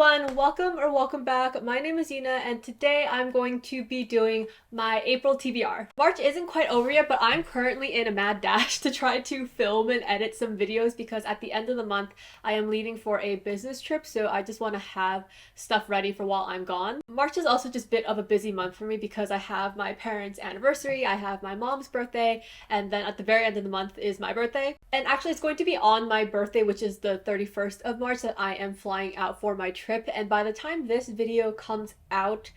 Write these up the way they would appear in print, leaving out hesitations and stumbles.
everyone, welcome back. My name is Yuna and today I'm going to be doing my April TBR. March isn't quite over yet, but I'm currently in a mad dash to try to film and edit some videos because at the end of the month I am leaving for a business trip, so I just want to have stuff ready for while I'm gone. March is also just a bit of a busy month for me because I have my parents' anniversary, I have my mom's birthday, and then at the very end of the month is my birthday. And actually it's going to be on my birthday, which is the 31st of March, that I am flying out for my trip, and by the time this video comes out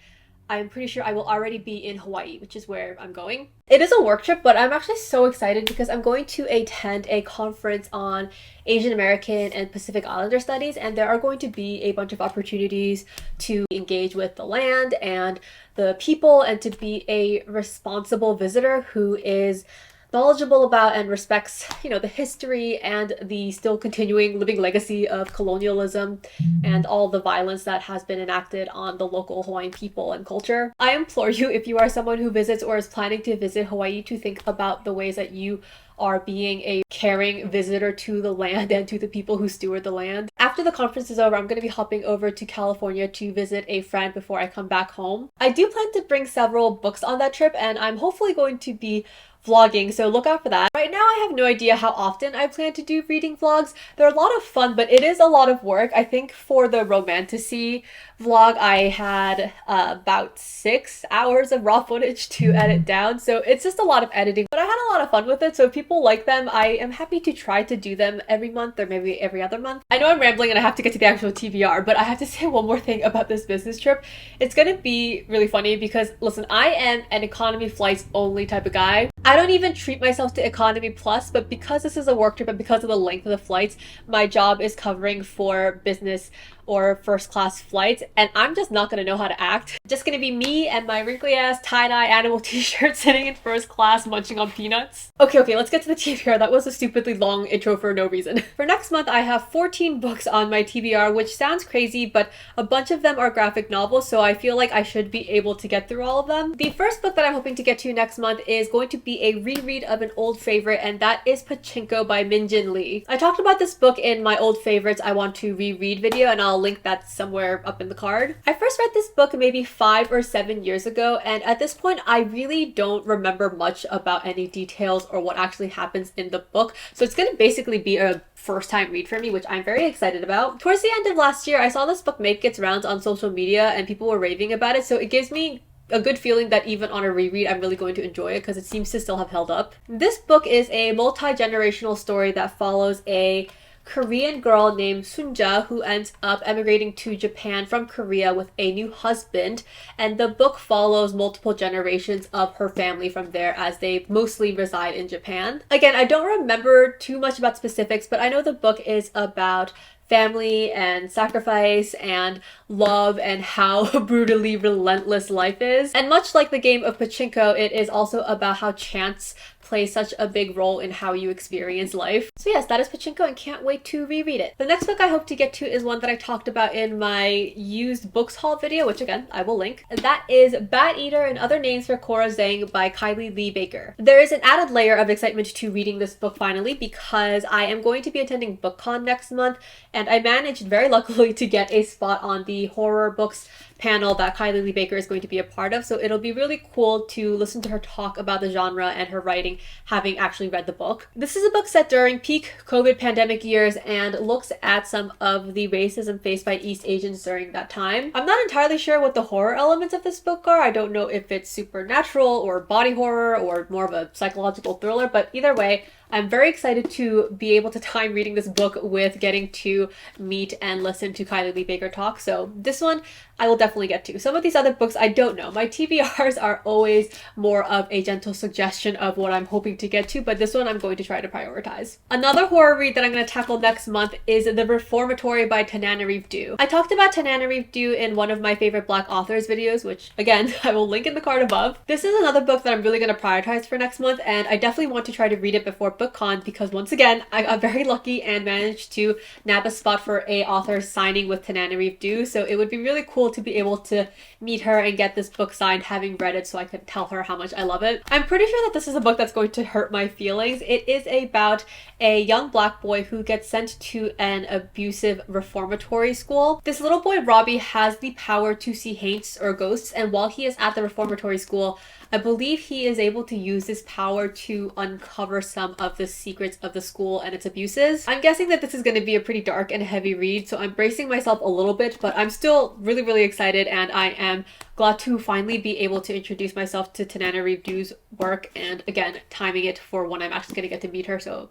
I'm pretty sure I will already be in Hawaii, which is where I'm going. It is a work trip, but I'm actually so excited because I'm going to attend a conference on Asian American and Pacific Islander studies, and there are going to be a bunch of opportunities to engage with the land and the people and to be a responsible visitor who is knowledgeable about and respects, the history and the still continuing living legacy of colonialism and all the violence that has been enacted on the local Hawaiian people and culture. I implore you, if you are someone who visits or is planning to visit Hawaii, to think about the ways that you are being a caring visitor to the land and to the people who steward the land. After the conference is over, I'm going to be hopping over to California to visit a friend before I come back home. I do plan to bring several books on that trip, and I'm hopefully going to be vlogging, so look out for that. Right now I have no idea how often I plan to do reading vlogs. They're a lot of fun, but it is a lot of work. I think for the romantasy vlog I had about 6 hours of raw footage to edit down, so it's just a lot of editing, but I had a lot of fun with it. So if people like them, I am happy to try to do them every month or maybe every other month. I know I'm rambling and I have to get to the actual TBR, but I have to say one more thing about this business trip. It's gonna be really funny because listen, I am an economy flights only type of guy. I don't even treat myself to economy plus, but because this is a work trip and because of the length of the flights, my job is covering for business or first class flights, and I'm just not gonna know how to act. Just gonna be me and my wrinkly ass tie-dye animal t-shirt sitting in first class munching on peanuts. Okay, let's get to the TBR. That was a stupidly long intro for no reason. For next month, I have 14 books on my TBR, which sounds crazy, but a bunch of them are graphic novels, so I feel like I should be able to get through all of them. The first book that I'm hoping to get to next month is going to be a reread of an old favorite, and that is Pachinko by Min-Jin Lee. I talked about this book in my old favorites I want to reread video, and I'll link that somewhere up in the card. I first read this book maybe 5 or 7 years ago, and at this point I really don't remember much about any details or what actually happens in the book, so it's gonna basically be a first time read for me, which I'm very excited about. Towards the end of last year, I saw this book make its rounds on social media and people were raving about it, so it gives me a good feeling that even on a reread I'm really going to enjoy it because it seems to still have held up. This book is a multi-generational story that follows a Korean girl named Sunja who ends up emigrating to Japan from Korea with a new husband, and the book follows multiple generations of her family from there as they mostly reside in Japan. Again, I don't remember too much about specifics, but I know the book is about family and sacrifice and love and how brutally relentless life is. And much like the game of Pachinko, it is also about how chance plays such a big role in how you experience life. So yes, that is Pachinko and can't wait to reread it. The next book I hope to get to is one that I talked about in my used books haul video, which again, I will link. That is Bat Eater and Other Names for Cora Zhang by Kylie Lee Baker. There is an added layer of excitement to reading this book finally because I am going to be attending BookCon next month, and I managed very luckily to get a spot on the horror books panel that Kylie Lee Baker is going to be a part of, so it'll be really cool to listen to her talk about the genre and her writing, having actually read the book. This is a book set during peak COVID pandemic years and looks at some of the racism faced by East Asians during that time. I'm not entirely sure what the horror elements of this book are. I don't know if it's supernatural or body horror or more of a psychological thriller, but either way, I'm very excited to be able to time reading this book with getting to meet and listen to Kylie Lee Baker talk, so this one I will definitely get to. Some of these other books I don't know. My TBRs are always more of a gentle suggestion of what I'm hoping to get to, but this one I'm going to try to prioritize. Another horror read that I'm going to tackle next month is The Reformatory by Tananarive Due. I talked about Tananarive Due in one of my favorite Black authors videos, which again, I will link in the card above. This is another book that I'm really going to prioritize for next month, and I definitely want to try to read it before book con because once again, I got very lucky and managed to nab a spot for a author signing with Tananarive Due. So it would be really cool to be able to meet her and get this book signed, having read it, so I could tell her how much I love it. I'm pretty sure that this is a book that's going to hurt my feelings. It is about a young black boy who gets sent to an abusive reformatory school. This little boy, Robbie, has the power to see haints or ghosts, and while he is at the reformatory school, I believe he is able to use this power to uncover some of the secrets of the school and its abuses. I'm guessing that this is going to be a pretty dark and heavy read, so I'm bracing myself a little bit, but I'm still really excited, and I am glad to finally be able to introduce myself to Tananarive Due's work, and again, timing it for when I'm actually going to get to meet her, so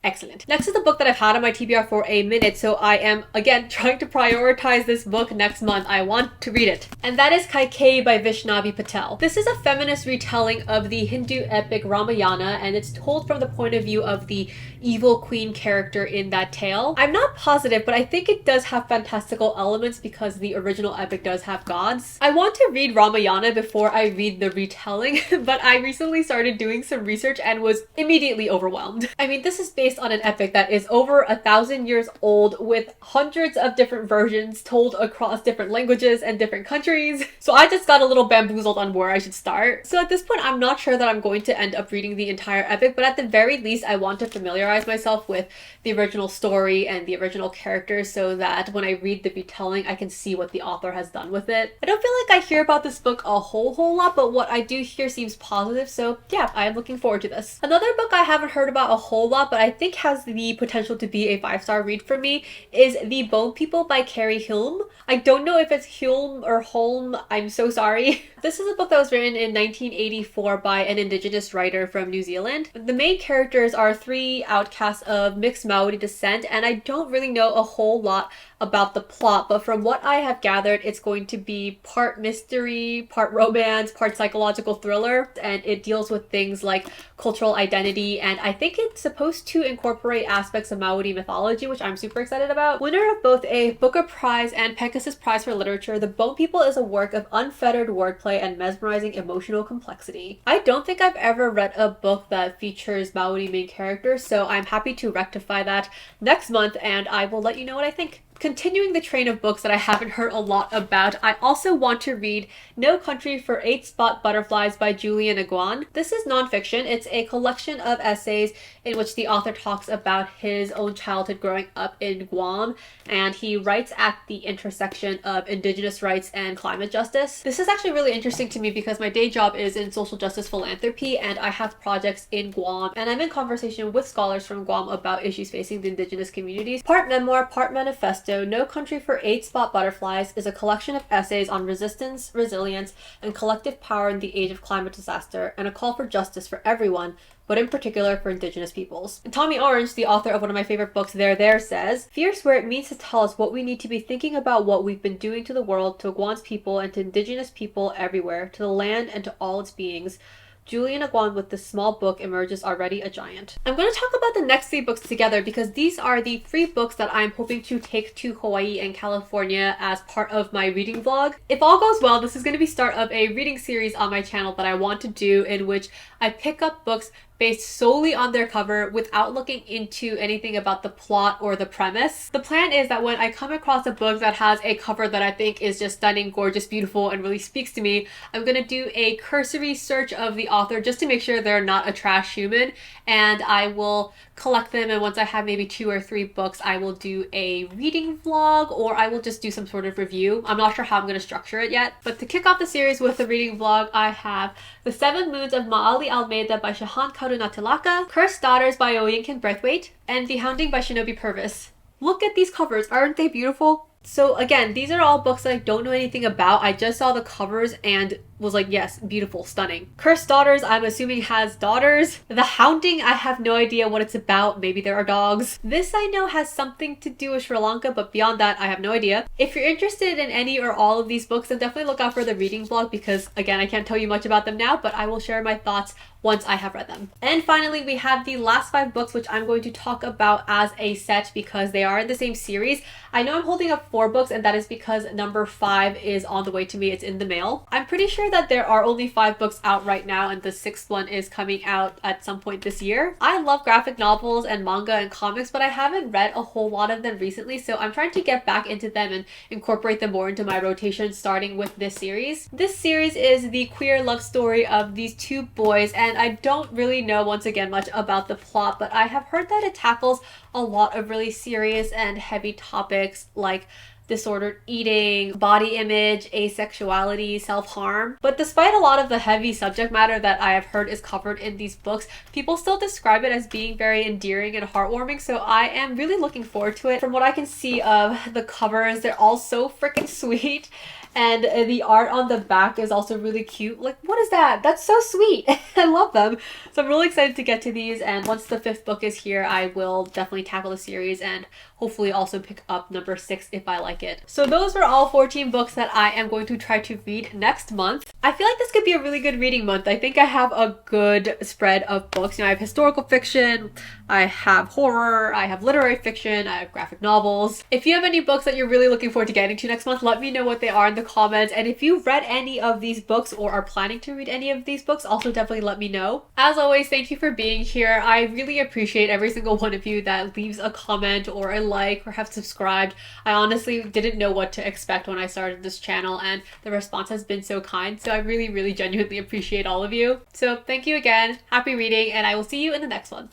excellent. Next is the book that I've had on my TBR for a minute, so I am, again, trying to prioritize this book next month. I want to read it. And that is Kaikeyi by Vaishnavi Patel. This is a feminist retelling of the Hindu epic Ramayana, and it's told from the point of view of the evil queen character in that tale. I'm not positive, but I think it does have fantastical elements because the original epic does have gods. I want to read Ramayana before I read the retelling, but I recently started doing some research and was immediately overwhelmed. I mean, this is based on an epic that is over 1,000 years old with hundreds of different versions told across different languages and different countries. So I just got a little bamboozled on where I should start. So at this point, I'm not sure that I'm going to end up reading the entire epic, but at the very least, I want to familiarize myself with the original story and the original characters so that when I read the retelling, I can see what the author has done with it. I don't feel like I hear about this book a whole lot, but what I do hear seems positive, so yeah, I am looking forward to this. Another book I haven't heard about a whole lot, but I think has the potential to be a 5-star read for me is The Bone People by Carrie Hulme. I don't know if it's Hulme or Holm, I'm so sorry. This is a book that was written in 1984 by an Indigenous writer from New Zealand. The main characters are 3 outcasts of mixed Maori descent, and I don't really know a whole lot about the plot, but from what I have gathered, it's going to be part mystery, part romance, part psychological thriller, and it deals with things like cultural identity, and I think it's supposed to incorporate aspects of Maori mythology, which I'm super excited about. Winner of both a Booker Prize and Pegasus Prize for Literature, The Bone People is a work of unfettered wordplay and mesmerizing emotional complexity. I don't think I've ever read a book that features Maori main characters, so I'm happy to rectify that next month, and I will let you know what I think. Continuing the train of books that I haven't heard a lot about, I also want to read No Country for 8-Spot Butterflies by Julian Aguan. This is nonfiction. It's a collection of essays in which the author talks about his own childhood growing up in Guam, and he writes at the intersection of Indigenous rights and climate justice. This is actually really interesting to me because my day job is in social justice philanthropy, and I have projects in Guam, and I'm in conversation with scholars from Guam about issues facing the Indigenous communities. Part memoir, part manifesto, No Country for 8-Spot Butterflies is a collection of essays on resistance, resilience, and collective power in the age of climate disaster, and a call for justice for everyone, but in particular for Indigenous peoples. And Tommy Orange, the author of one of my favorite books, There says, "Fierce where it means to tell us what we need to be thinking about what we've been doing to the world, to Aguan's people, and to Indigenous people everywhere, to the land and to all its beings. Julian Aguan with this small book emerges already a giant." I'm going to talk about the next 3 books together because these are the 3 books that I'm hoping to take to Hawaii and California as part of my reading vlog. If all goes well, this is going to be start of a reading series on my channel that I want to do in which I pick up books based solely on their cover without looking into anything about the plot or the premise. The plan is that when I come across a book that has a cover that I think is just stunning, gorgeous, beautiful, and really speaks to me, I'm gonna do a cursory search of the author just to make sure they're not a trash human, and I will collect them, and once I have maybe 2 or 3 books, I will do a reading vlog, or I will just do some sort of review. I'm not sure how I'm going to structure it yet, but to kick off the series with the reading vlog, I have The 7 Moons of Maali Almeida by Shahan Karunatilaka, Cursed Daughters by Oyinkan Braithwaite, and The Hounding by Shinobi Purvis. Look at these covers, aren't they beautiful? So again, these are all books that I don't know anything about. I just saw the covers and was like, yes, beautiful, stunning. Cursed Daughters, I'm assuming has daughters. The Hounding, I have no idea what it's about. Maybe there are dogs. This I know has something to do with Sri Lanka, but beyond that, I have no idea. If you're interested in any or all of these books, then definitely look out for the reading vlog because, again, I can't tell you much about them now, but I will share my thoughts once I have read them. And finally, we have the last 5 books, which I'm going to talk about as a set because they are in the same series. I know I'm holding up 4 books, and that is because number 5 is on the way to me. It's in the mail. I'm pretty sure that there are only 5 books out right now, and the 6th one is coming out at some point this year. I love graphic novels and manga and comics, but I haven't read a whole lot of them recently, so I'm trying to get back into them and incorporate them more into my rotation, starting with this series. This series is the queer love story of these 2 boys, and I don't really know, once again, much about the plot, but I have heard that it tackles a lot of really serious and heavy topics like disordered eating, body image, asexuality, self-harm. But despite a lot of the heavy subject matter that I have heard is covered in these books, people still describe it as being very endearing and heartwarming, so I am really looking forward to it. From what I can see of the covers, they're all so freaking sweet. And the art on the back is also really cute. Like, what is that? That's so sweet. I love them. So I'm really excited to get to these. And once the 5th book is here, I will definitely tackle the series and hopefully also pick up number 6 if I like it. So those are all 14 books that I am going to try to read next month. I feel like this could be a really good reading month. I think I have a good spread of books. You know, I have historical fiction, I have horror, I have literary fiction, I have graphic novels. If you have any books that you're really looking forward to getting to next month, let me know what they are in the comments. And if you've read any of these books or are planning to read any of these books, also definitely let me know. As always, thank you for being here. I really appreciate every single one of you that leaves a comment or a like or have subscribed. I honestly didn't know what to expect when I started this channel, and the response has been so kind, so I really genuinely appreciate all of you. So thank you again, happy reading, and I will see you in the next one.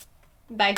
Bye.